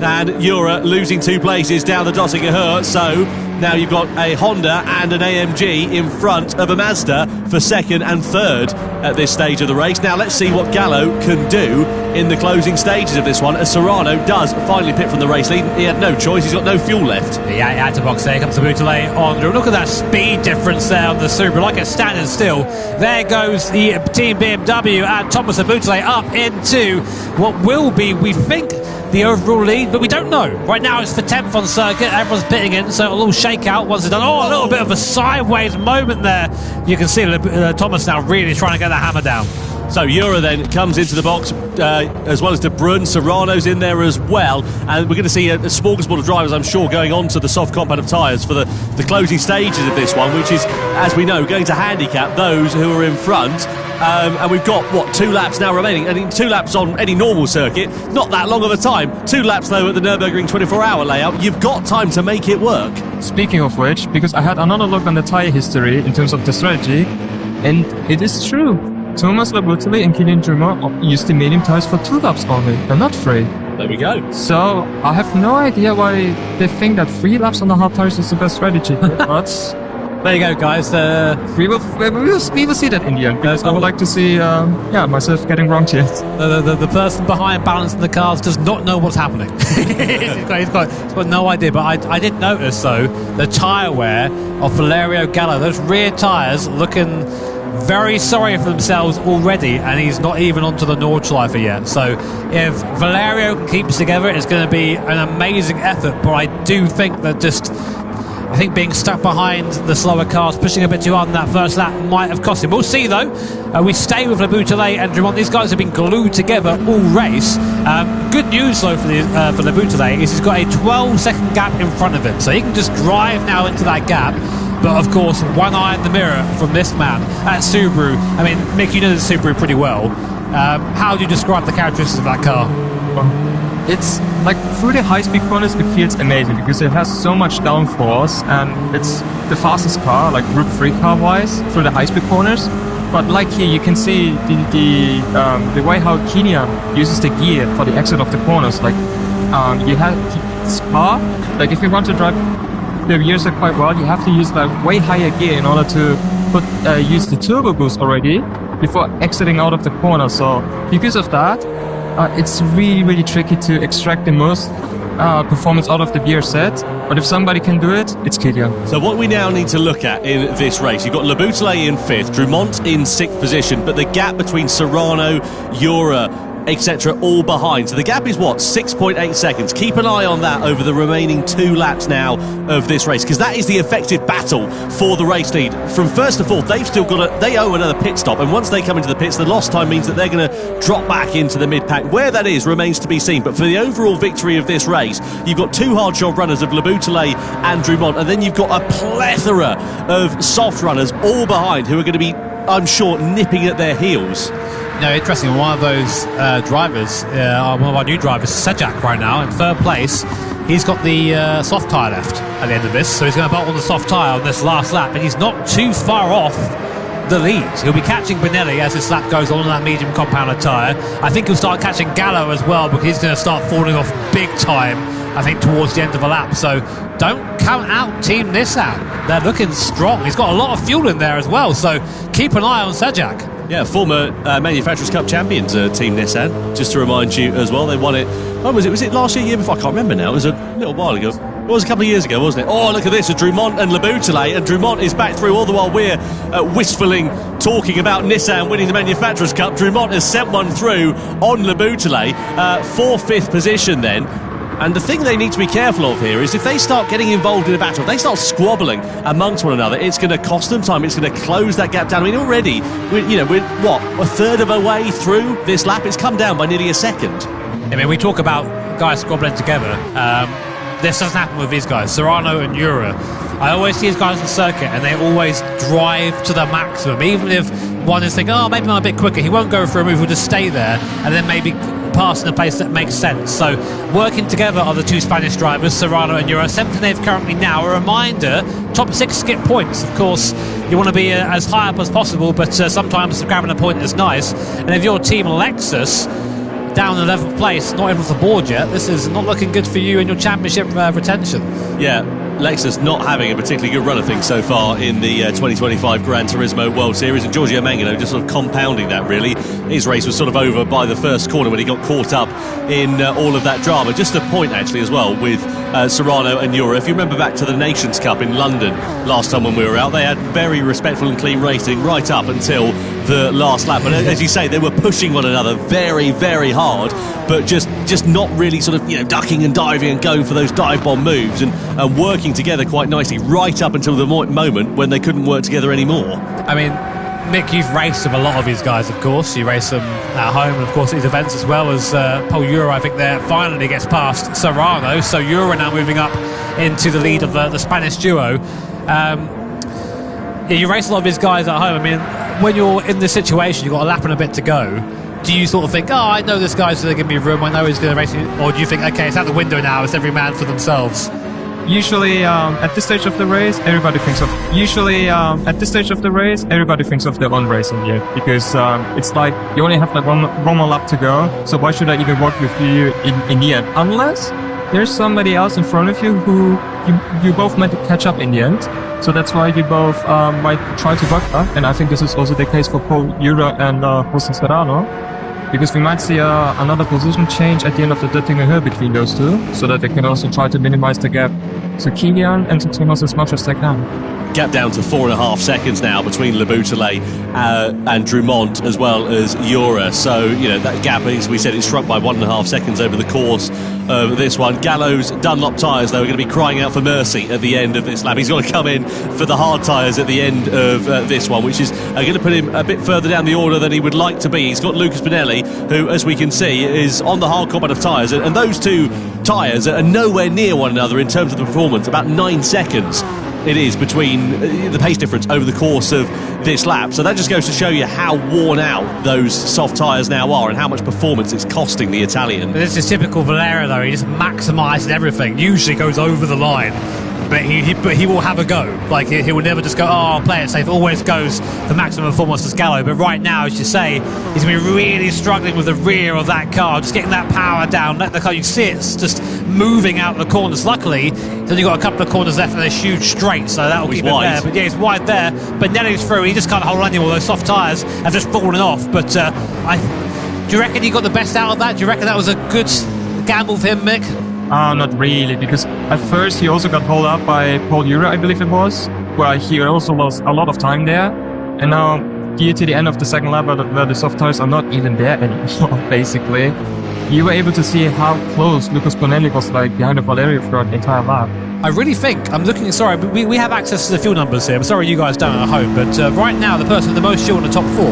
And Jura losing 2 places down the Dottinger Her. So now you've got a Honda and an AMG in front of a Mazda for second and third at this stage of the race. Now let's see what Gallo can do in the closing stages of this one, as Serrano does finally pit from the race lead. He had no choice, he's got no fuel left. Yeah, he had to box there. Comes the Boutelet on. Look at that speed difference there on the Subaru, like it's standing still. There goes the Team BMW and Thomas Boutelet up into what will be, we think, the overall lead, but we don't know. Right now it's for 10th on circuit, everyone's pitting in, so it'll all shake out once it's done. Oh, a little bit of a sideways moment there. You can see Thomas now really trying to get the hammer down. So Jura then comes into the box, as well as De Bruyne. Serrano's in there as well, and we're going to see a smorgasbord of drivers, I'm sure, going on to the soft compound of tyres for the closing stages of this one, which is, as we know, going to handicap those who are in front. And we've got, 2 laps now remaining. And 2 laps on any normal circuit, not that long of a time. 2 laps, though, at the Nürburgring 24-hour layout. You've got time to make it work. Speaking of which, because I had another look on the tyre history in terms of the strategy, and it is true. Thomas Boutelet and Kylian Drummond used the medium tyres for 2 laps only, and not 3. There we go. So I have no idea why they think that 3 laps on the hard tyres is the best strategy. But there you go, guys. We will see that in the end, because I would like to see myself getting wronged here. The person behind balancing the cars does not know what's happening. he's got no idea. But I did notice, though, the tyre wear of Valerio Gallo. Those rear tyres looking very sorry for themselves already, and he's not even onto the Nordschleife yet. So if Valerio keeps together, it's going to be an amazing effort. But I do think that I think being stuck behind the slower cars, pushing a bit too hard in that first lap might have cost him. We'll see, though. We stay with Le Boutelet and Drummond. These guys have been glued together all race. Good news, though, for Le Boutelet is he's got a 12-second gap in front of him, so he can just drive now into that gap. But of course, one eye in the mirror from this man at Subaru. I mean, Mick, you know the Subaru pretty well. How do you describe the characteristics of that car? It's like through the high-speed corners, it feels amazing because it has so much downforce, and it's the fastest car, like Group 3 car-wise, through the high-speed corners. But like here, you can see the way how Kylian uses the gear for the exit of the corners. Like you have this car, like if you want to drive the gears quite well, you have to use like way higher gear in order to use the turbo boost already. before exiting out of the corner. So because of that, it's really tricky to extract the most performance out of the beer set. But if somebody can do it, it's Kilian. So what we now need to look at in this race, you've got Le Boutelet in 5th, Drumont in 6th position, but the gap between Serrano, Jura, etc. all behind. So the gap is what? 6.8 seconds. Keep an eye on that over the remaining 2 laps now of this race, because that is the effective battle for the race lead. From 1st to 4th, they've still got they owe another pit stop, and once they come into the pits, the lost time means that they're going to drop back into the mid-pack. Where that is remains to be seen, but for the overall victory of this race, you've got 2 hard shot runners of Le Boutelet and Drumont, and then you've got a plethora of soft runners all behind who are going to be, I'm sure, nipping at their heels. No, interesting. One of those drivers, one of our new drivers, Sejak, right now in 3rd place. He's got the soft tyre left at the end of this, so he's going to bolt on the soft tyre on this last lap, and he's not too far off the lead. He'll be catching Benelli as this lap goes on that medium compounded tyre. I think he'll start catching Gallo as well, because he's going to start falling off big time, I think, towards the end of the lap. So don't count out Team Nissan. They're looking strong. He's got a lot of fuel in there as well, so keep an eye on Sejak. Yeah, former Manufacturers' Cup champions, Team Nissan, just to remind you as well. They won it, when was it? Was it last year, year before? I can't remember now. It was a little while ago. It was a couple of years ago, wasn't it? Oh, look at this, a Drumont and Le Boutelet, and Drumont is back through all the while we're wistfully talking about Nissan winning the Manufacturers' Cup. Drumont has sent one through on Le Boutelet, 4th position then. And the thing they need to be careful of here is if they start getting involved in a battle, if they start squabbling amongst one another, it's going to cost them time. It's going to close that gap down. I mean, already, we're what, a third of a way through this lap? It's come down by nearly a second. I mean, we talk about guys squabbling together. This doesn't happen with these guys, Serrano and Jura. I always see these guys on the circuit, and they always drive to the maximum. Even if one is thinking, oh, maybe I'm a bit quicker, he won't go for a move, he'll just stay there, and then maybe pass in a place that makes sense. So working together are the 2 Spanish drivers, Serrano and Jura. 7th and 8th currently now. A reminder, top 6 skip points. Of course, you want to be as high up as possible, but sometimes grabbing a point is nice. And if you're Team Lexus, down in 11th place, not even off the board yet, this is not looking good for you in your championship retention. Yeah, Lexus not having a particularly good run of things so far in the 2025 Gran Turismo World Series, and Giorgio Mangano just sort of compounding that, really. His race was sort of over by the first corner when he got caught up in all of that drama. Just a point, actually, as well, with Serrano and Jura. If you remember back to the Nations Cup in London last time when we were out, they had very respectful and clean racing right up until the last lap. And as you say, they were pushing one another very hard, but just not really sort of, ducking and diving and going for those dive bomb moves, and working together quite nicely right up until the moment when they couldn't work together anymore. I mean, Mick, you've raced with a lot of these guys, of course. You race them at home, and of course these events as well. As Paul Jura, I think, there finally gets past Serrano, so Jura now moving up into the lead of the Spanish duo. You race a lot of these guys at home. I mean, when you're in this situation, you've got a lap and a bit to go. Do you sort of think, I know this guy's going to give me room, I know he's going to race me, or do you think, okay, it's out the window now, it's every man for themselves? Usually, at this stage of the race, everybody thinks of their own racing yet, because it's like you only have like one more lap to go. So why should I even work with you in the end? Unless there's somebody else in front of you who you both might catch up in the end. So that's why you both might try to work that. And I think this is also the case for Paul Jura and Jose Serrano, because we might see another position change at the end of the Döttinger Hill between those two, so that they can also try to minimize the gap. So Kilian and Thomas as much as they can. Gap down to 4.5 seconds now between Le Boutelet and Drumont, as well as Jura. So, that gap, as we said, it's shrunk by 1.5 seconds over the course of this one. Gallo's Dunlop tyres, though, are going to be crying out for mercy at the end of this lap. He's got to come in for the hard tyres at the end of this one, which is going to put him a bit further down the order than he would like to be. He's got Lucas Benelli, who, as we can see, is on the hard combat of tyres, and those two tyres are nowhere near one another in terms of the performance. About 9 seconds it is between the pace difference over the course of this lap. So that just goes to show you how worn out those soft tyres now are, and how much performance it's costing the Italian. This is typical Valera, though. He just maximises everything, usually goes over the line. but he will have a go. Like he will never just go, oh, I'll play it safe. Always goes for maximum performance as Gallo. But right now, as you say, he's going to be really struggling with the rear of that car, just getting that power down. Let the car, you see it's just moving out the corners. Luckily, he's only got a couple of corners left and they're huge straight, so that'll keep him there. But yeah, he's wide there. But Benelli's through. He just can't hold on anymore. Those soft tyres have just fallen off. But do you reckon he got the best out of that? Do you reckon that was a good gamble for him, Mick? Not really, because at first he also got hauled up by Paul Ura, I believe it was, where he also lost a lot of time there. And now, due to the end of the second lap, where the soft tires are not even there anymore, basically, you were able to see how close Lucas Bonelli was like behind Valerio throughout the entire lap. I really think, I'm looking, sorry, we have access to the fuel numbers here. I'm sorry you guys don't at home, but right now the person with the most fuel in the top 4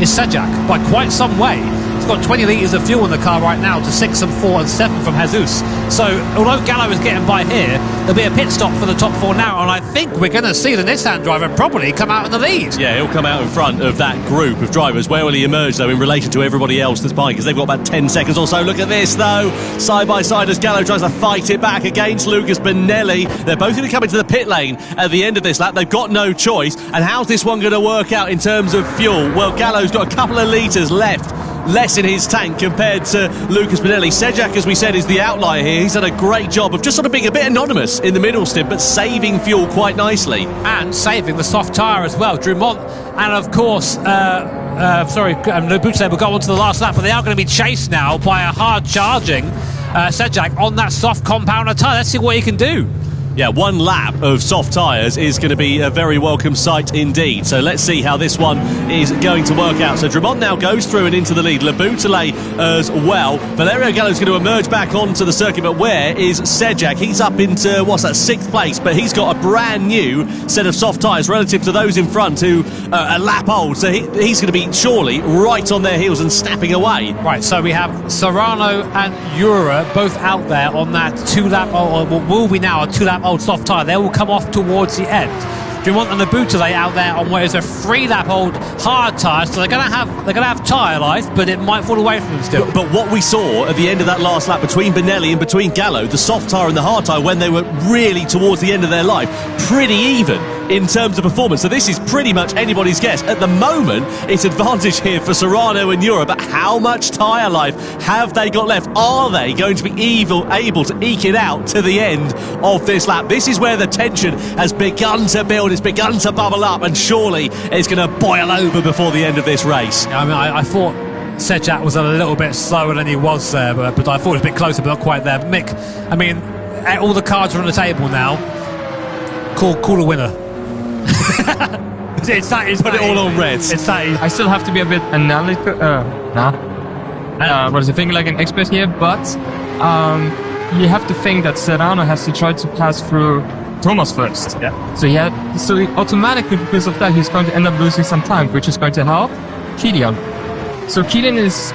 is Sejak, by quite some way. He's got 20 litres of fuel in the car right now to 6 and 4 and 7 from Jesus. So, although Gallo is getting by here, there'll be a pit stop for the top 4 now, and I think we're going to see the Nissan driver probably come out in the lead. Yeah, he'll come out in front of that group of drivers. Where will he emerge, though, in relation to everybody else that's buying? Because they've got about 10 seconds or so. Look at this, though. Side by side as Gallo tries to fight it back against Lucas Bonelli. They're both going to come into the pit lane at the end of this lap. They've got no choice. And how's this one going to work out in terms of fuel? Well, Gallo's got a couple of litres left, less in his tank compared to Lucas Bonelli. Sejak, as we said, is the outlier here. He's done a great job of just sort of being a bit anonymous in the middle stint, but saving fuel quite nicely. And saving the soft tyre as well. Drummond and, of course, Nobute will go on to the last lap, but they are going to be chased now by a hard-charging Sejak on that soft compounder tyre. Let's see what he can do. Yeah, one lap of soft tyres is going to be a very welcome sight indeed. So let's see how this one is going to work out. So Drummond now goes through and into the lead. Laboutelet as well. Valerio Gallo's going to emerge back onto the circuit, but where is Sejak? He's up into, 6th place, but he's got a brand new set of soft tyres relative to those in front who are a lap old. So he's going to be surely right on their heels and snapping away. Right, so we have Serrano and Ura both out there on that 2-lap, or what will be now a 2-lap old soft tyre. They will come off towards the end. Drummond and Nobute out there on what is a 3-lap old hard tyre, so they're going to have tyre life, but it might fall away from them still. But what we saw at the end of that last lap between Bonelli and between Gallo, the soft tyre and the hard tyre, when they were really towards the end of their life, pretty even in terms of performance. So this is pretty much anybody's guess. At the moment, it's advantage here for Serrano and Ura, but how much tyre life have they got left? Are they going to be able to eke it out to the end of this lap? This is where the tension has begun to build. It's begun to bubble up, and surely it's going to boil over before the end of this race. I mean, I thought Sejak was a little bit slower than he was there, but I thought it was a bit closer, but not quite there. But Mick, I mean, all the cards are on the table now. Call a winner. It's that easy. Put it all on reds. It's that easy. I still have to be a bit analytical. What is the thing like an expert here? But you have to think that Serrano has to try to pass through Thomas first. Yeah. So automatically, because of that, he's going to end up losing some time, which is going to help Kilian. So Kilian is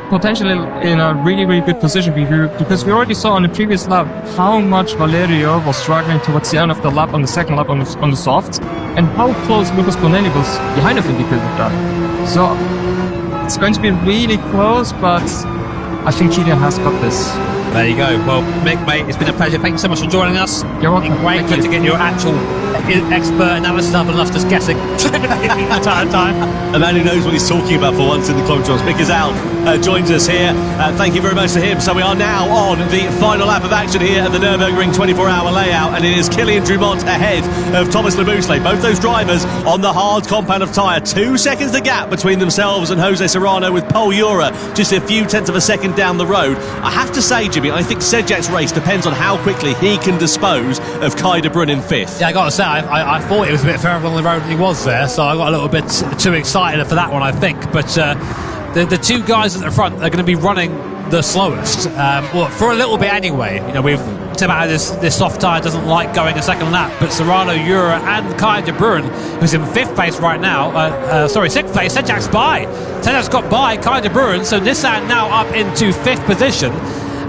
potentially in a really, really good position because we already saw on the previous lap how much Valerio was struggling towards the end of the lap on the second lap on the soft, and how close Lucas Bonelli was behind of him because of that. So it's going to be really close, but I think Kilian has got this. There you go. Well, Mick, mate, it's been a pleasure. Thank you so much for joining us. You're welcome. Great to get your actual expert analysis other than us just guessing the entire time. A man who knows what he's talking about for once in the commentaries. Mick is out, joins us here. Thank you very much to him. So we are now on the final lap of action here at the Nürburgring 24-hour layout, and it is Kilian Drummond ahead of Thomas Laboutelet. Both those drivers on the hard compound of tyre. 2 seconds the gap between themselves and Jose Serrano, with Pol Ura just a few tenths of a second down the road. I have to say, Jimmy, I think Sejak's race depends on how quickly he can dispose of Kai de Bruyne in 5th. Yeah, I got to say, I thought it was a bit further on the road than he was there, so I got a little bit too excited for that one, I think. But the 2 guys at the front are going to be running the slowest, well, for a little bit anyway. You know, we've talked about how this soft tyre doesn't like going a second lap, but Serrano, Ura and Kai de Bruyne, who's in 5th place right now, 6th place, Sejak's by. Sejak's got by Kai de Bruyne, so Nissan now up into 5th position.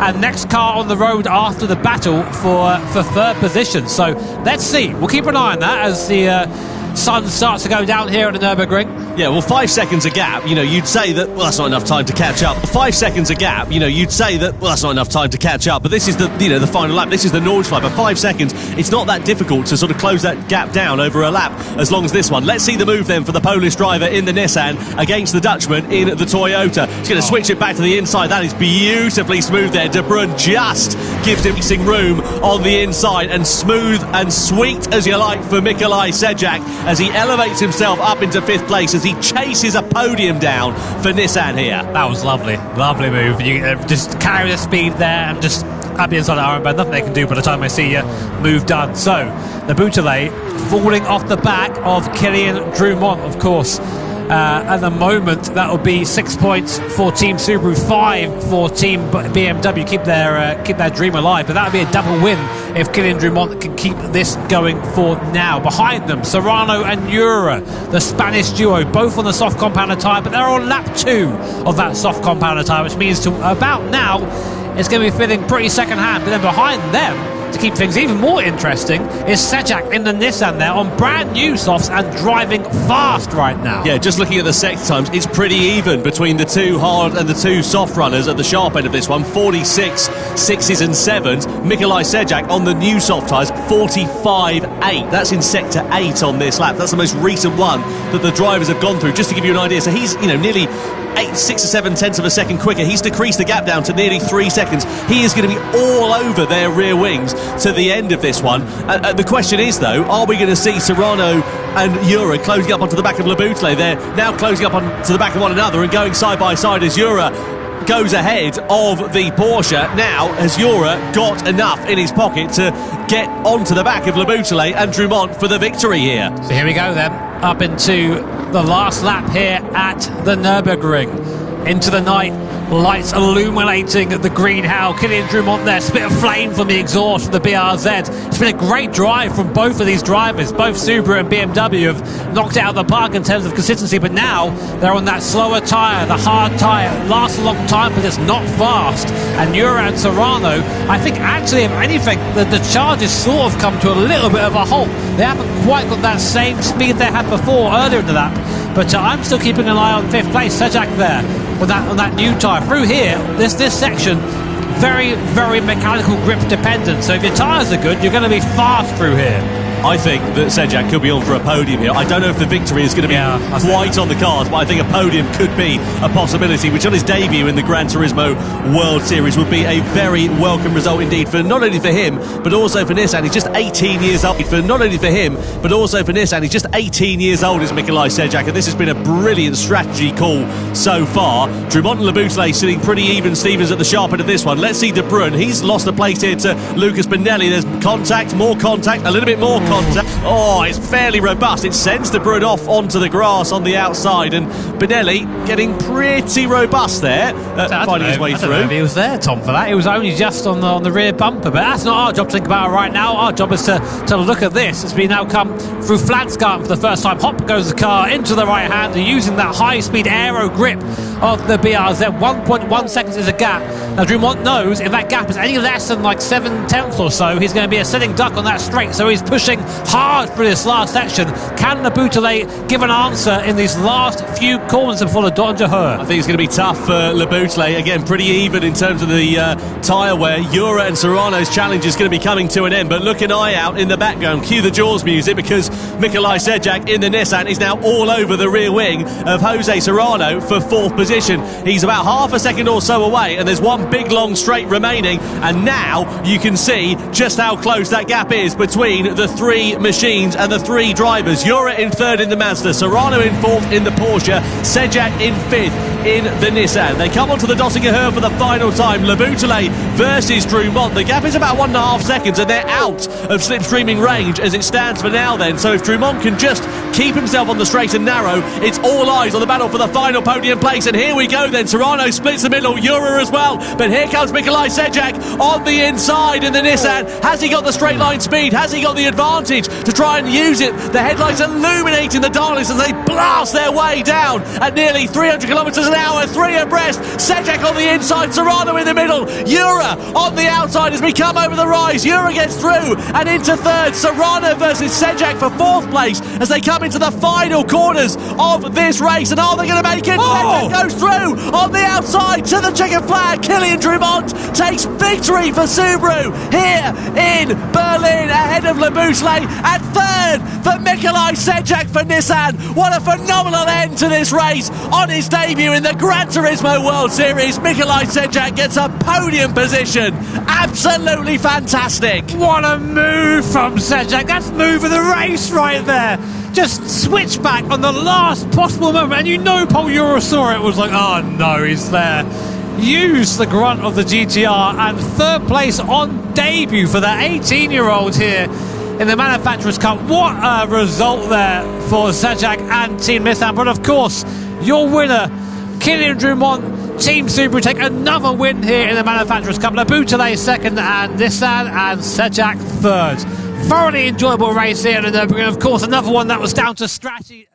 And next car on the road after the battle for 3rd position. So let's see. We'll keep an eye on that as the sun starts to go down here at the Nürburgring. Yeah, well, 5 seconds a gap, you'd say that, well, that's not enough time to catch up. 5 seconds a gap, you'd say that, well, that's not enough time to catch up. But this is the, the final lap. This is the Nordschleife. But 5 seconds, it's not that difficult to sort of close that gap down over a lap as long as this one. Let's see the move then for the Polish driver in the Nissan against the Dutchman in the Toyota. He's going to switch it back to the inside. That is beautifully smooth there. De Bruyne just gives him racing room on the inside, and smooth and sweet as you like for Mikolaj Sejak as he elevates himself up into 5th place as he chases a podium down for Nissan here. That was lovely move. You just carry the speed there and just at the inside of Iron Band, nothing they can do by the time I see you move done. So the Bouteille falling off the back of Kylian Drumont, of course. At the moment, that will be 6 points for Team Subaru, 5 for Team BMW. Keep their dream alive, but that would be a double win if Kylian Drumont can keep this going for now. Behind them, Serrano and Ura, the Spanish duo, both on the soft compounder tyre, but they're on lap 2 of that soft compounder tyre, which means to about now it's going to be feeling pretty second hand. But then behind them, to keep things even more interesting, is Sejak in the Nissan there on brand new softs and driving fast right now. Yeah, just looking at the sector times, it's pretty even between the two hard and the two soft runners at the sharp end of this one. 46 6s and 7s. Mikolaj Sejak on the new soft tyres, 45.8. That's in sector 8 on this lap. That's the most recent one that the drivers have gone through, just to give you an idea. So he's, nearly 6 or 7 tenths of a second quicker. He's decreased the gap down to nearly 3 seconds. He is going to be all over their rear wings to the end of this one. The question is, though, are we going to see Serrano and Ura closing up onto the back of Le Bouteille? They're now closing up onto the back of one another and going side by side as Ura goes ahead of the Porsche. Now, has Ura got enough in his pocket to get onto the back of Le Bouteille and Drumont for the victory here? So here we go then, up into the last lap here at the Nürburgring. Into the night, lights illuminating the green Hell. Kylian Drumont there, spit of flame from the exhaust from the BRZ. It's been a great drive from both of these drivers. Both Subaru and BMW have knocked it out of the park in terms of consistency, but now they're on that slower tyre, the hard tyre. It lasts a long time, but it's not fast. And Ura and Serrano, I think actually, if anything, the charge has sort of come to a little bit of a halt. They haven't quite got that same speed they had before earlier in the lap. But I'm still keeping an eye on 5th place, Sejak there, on that new tyre. Through here, this section, very, very mechanical grip dependent. So if your tyres are good, you're going to be fast through here. I think that Sejak could be on for a podium here. I don't know if the victory is going to be quite on the cards, but I think a podium could be a possibility, which on his debut in the Gran Turismo World Series would be a very welcome result indeed, for not only for him, but also for Nissan. He's just 18 years old. For not only for him, but also for Nissan. He's just 18 years old, is Mikolaj Sejak, and this has been a brilliant strategy call so far. Drumont and Le Bouteille sitting pretty even Stevens at the sharp end of this one. Let's see De Bruyne. He's lost a place here to Lucas Benelli. There's contact, more contact, a little bit more contact. Oh, it's fairly robust. It sends De Bruyne off onto the grass on the outside, and Benelli getting pretty robust there, finding his way I through. don't know if he was there, Tom, for that. He was only just on the rear bumper, but that's not our job to think about right now. Our job is to look at this as we now come through Flansgarten for the first time. Hop goes the car into the right hand, using that high-speed aero grip of the BRZ. 1.1 seconds is a gap. Now Drumont knows if that gap is any less than like 7 tenths or so, he's going to be a sitting duck on that straight, so he's pushing hard through this last section. Can Le Bouteille give an answer in these last few corners before the Dodge Her? I think it's going to be tough for Le Bouteille. Again, pretty even in terms of the tyre wear. Ura and Serrano's challenge is going to be coming to an end, but look an eye out in the background. Cue the Jaws music, because Mikolaj Sejak in the Nissan is now all over the rear wing of Jose Serrano for 4th position. He's about half a second or so away, and there's one big long straight remaining, and now you can see just how close that gap is between the 3 machines and the 3 drivers. Ura in 3rd in the Mazda, Serrano in 4th in the Porsche, Sejak in 5th in the Nissan. They come onto the Döttinger Her for the final time. Le Bouteille versus Drumont. The gap is about 1.5 seconds, and they're out of slipstreaming range as it stands for now then. So if Drumont can just keep himself on the straight and narrow, it's all eyes on the battle for the final podium place. And here we go then. Serrano splits the middle, Ura as well. But here comes Mikolaj Sejak on the inside in the Nissan. Has he got the straight line speed? Has he got the advantage? advantage to try and use it. The headlights illuminating the darlings as they blast their way down at nearly 300 kilometres an hour, 3 abreast. Sejak on the inside, Serrano in the middle. Jura on the outside as we come over the rise. Jura gets through and into third. Serrano versus Sejak for 4th place as they come into the final corners of this race. And are they going to make it? Oh! Sejak goes through on the outside to the checkered flag. Kilian Drumont takes victory for Subaru here in Berlin ahead of Labuschagne, and third for Mikolaj Sejak for Nissan. What a phenomenal end to this race on his debut in the Gran Turismo World Series. Mikolaj Sejak gets a podium position. Absolutely fantastic. What a move from Sejak. That's move of the race right there. Just switch back on the last possible moment, and you know Paul Jura saw it, was like, oh no, he's there. Use the grunt of the GTR, and 3rd place on debut for the 18-year-old here in the Manufacturers' Cup. What a result there for Sejak and Team Nissan. But of course, your winner, Kilian Drumont, Team Subaru, take another win here in the Manufacturers' Cup. Labuschagne 2nd, and Nissan and Sejak 3rd. Thoroughly enjoyable race here in the Nürburgring. Of course, another one that was down to strategy.